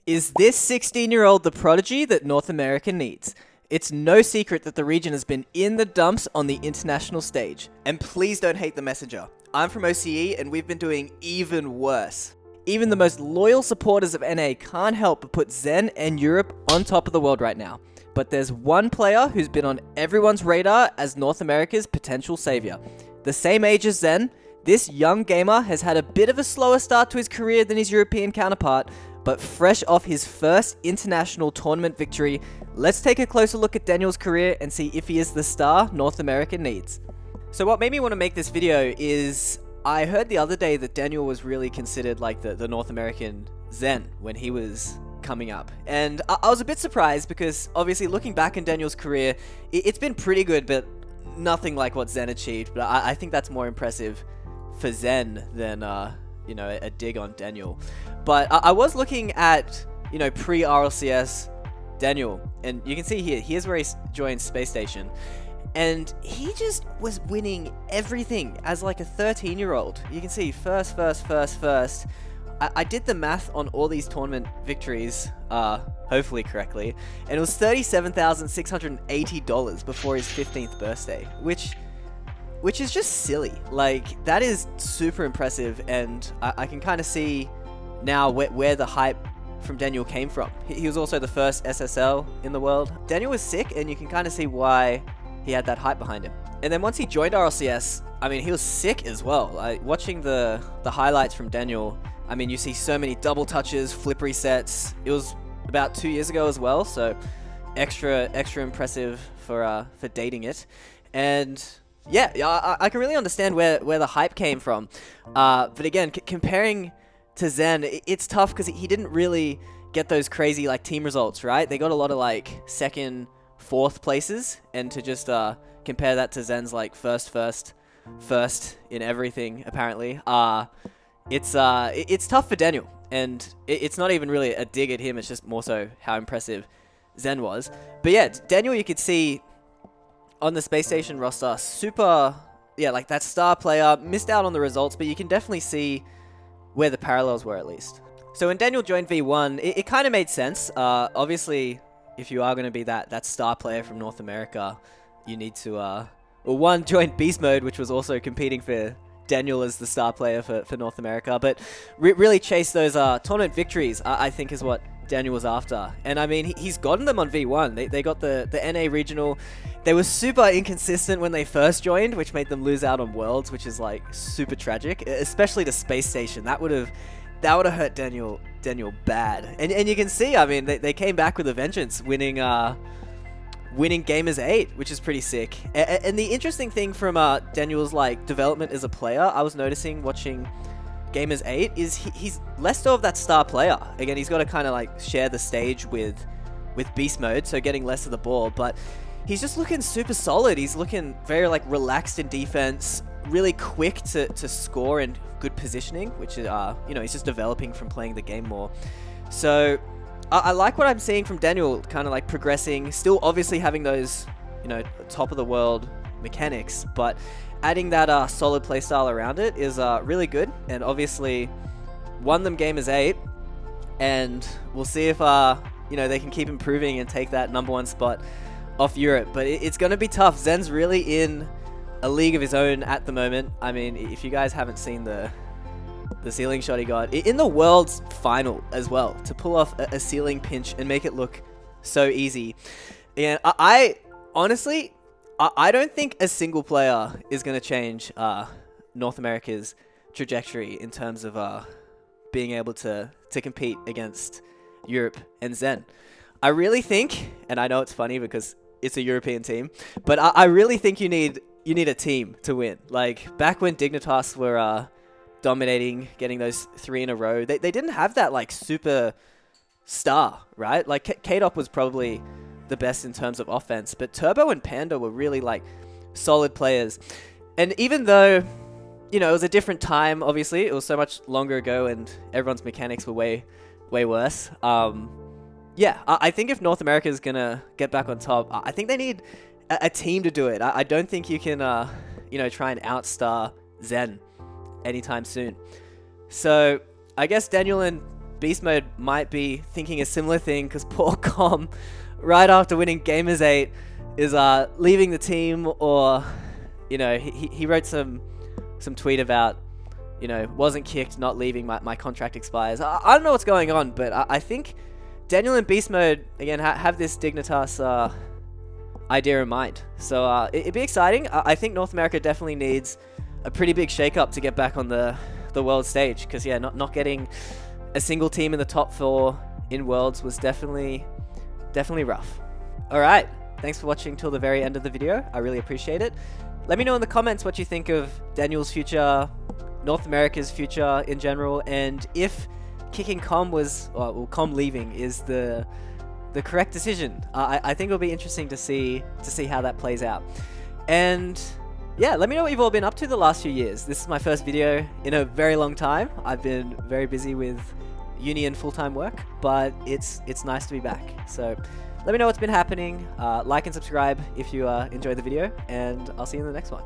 Is this 16-year-old the prodigy that North America needs? It's no secret that the region has been in the dumps on the international stage. And please don't hate the messenger. I'm from OCE and we've been doing even worse. Even the most loyal supporters of NA can't help but put Zen and Europe on top of the world right now. But there's one player who's been on everyone's radar as North America's potential savior. The same age as Zen, this young gamer has had a bit of a slower start to his career than his European counterpart, but fresh off his first international tournament victory, let's take a closer look at Daniel's career and see if he is the star North America needs. So what made me want to make this video is I heard the other day that Daniel was really considered like the North American Zen when he was coming up. And I was a bit surprised because obviously looking back in Daniel's career, it's been pretty good, but nothing like what Zen achieved. But I think that's more impressive for Zen than a dig on Daniel. But I was looking at, pre-RLCS Daniel, and you can see here's where he joined Space Station. And he just was winning everything as like a 13-year-old. You can see first. I did the math on all these tournament victories, hopefully correctly, and it was $37,680 before his 15th birthday, which is just silly. Like, that is super impressive, and I can kind of see now where the hype from Daniel came from. He was also the first SSL in the world. Daniel was sick, and you can kind of see why he had that hype behind him. And then once he joined RLCS, I mean, he was sick as well. Like, watching the highlights from Daniel, I mean, you see so many double touches, flip resets. It was about 2 years ago as well, so extra impressive for dating it. And yeah, I can really understand where the hype came from. But again, comparing to Zen, it's tough because he didn't really get those crazy like team results, right? They got a lot of like second, fourth places, and to just compare that to Zen's like first in everything apparently. It's tough for Daniel, and it's not even really a dig at him. It's just more so how impressive Zen was. But yeah, Daniel, you could see on the Space Station roster, like that star player, missed out on the results, but you can definitely see where the parallels were at least. So when Daniel joined V1, it kind of made sense. Obviously, if you are going to be that star player from North America, you need to, join Beast Mode, which was also competing for Daniel as the star player for North America, but really chase those tournament victories, I think is what Daniel was after. And I mean, he's gotten them on V1. They got the NA regional. They were super inconsistent when they first joined, which made them lose out on Worlds, which is like super tragic, especially to Space Station. That would have hurt Daniel bad. And you can see, I mean, they came back with a vengeance, winning Gamers 8, which is pretty sick. And the interesting thing from Daniel's like development as a player, I was noticing watching Gamers 8, is he's less so of that star player. Again, he's got to kind of like share the stage with Beast Mode, so getting less of the ball, but he's just looking super solid. He's looking very like relaxed in defense, really quick to score and good positioning, which is he's just developing from playing the game more. So I like what I'm seeing from Daniel, kind of like progressing, still obviously having those, top of the world mechanics, but adding that solid playstyle around it is really good. And obviously won them Gamers 8, and we'll see if they can keep improving and take that #1 spot off Europe. But it's going to be tough. Zen's really in a league of his own at the moment. I mean, if you guys haven't seen the ceiling shot he got in the Worlds final as well, to pull off a ceiling pinch and make it look so easy. And I honestly, I don't think a single player is going to change North America's trajectory in terms of being able to compete against Europe and Zen. I really think, and I know it's funny because it's a European team, but I really think you need a team to win. Like back when Dignitas were dominating, getting those 3 in a row, they didn't have that like super star, right? Like K-Dop was probably the best in terms of offense, but Turbo and Panda were really like solid players. And even though, it was a different time, obviously, it was so much longer ago and everyone's mechanics were way worse. I think if North America is going to get back on top, I think they need a team to do it. I don't think you can, try and outstar Zen anytime soon. So I guess Daniel and Beast Mode might be thinking a similar thing, because poor Com, right after winning Gamers 8, is leaving the team, or, you know, he wrote some tweet about, you know, wasn't kicked, not leaving, my contract expires. I don't know what's going on, but I think Daniel and Beast Mode, again, have this Dignitas idea in mind. So it'd be exciting. I think North America definitely needs a pretty big shake-up to get back on the world stage, because, yeah, not getting a single team in the top 4 in Worlds was definitely rough. Alright, thanks for watching till the very end of the video. I really appreciate it. Let me know in the comments what you think of Daniel's future, North America's future in general, and if kicking Com was, well, Com leaving is the correct decision. I think it'll be interesting to see how that plays out. And yeah, let me know what you've all been up to the last few years. This is my first video in a very long time. I've been very busy with uni and full-time work, but it's nice to be back. So let me know what's been happening. Like and subscribe if you enjoyed the video, and I'll see you in the next one.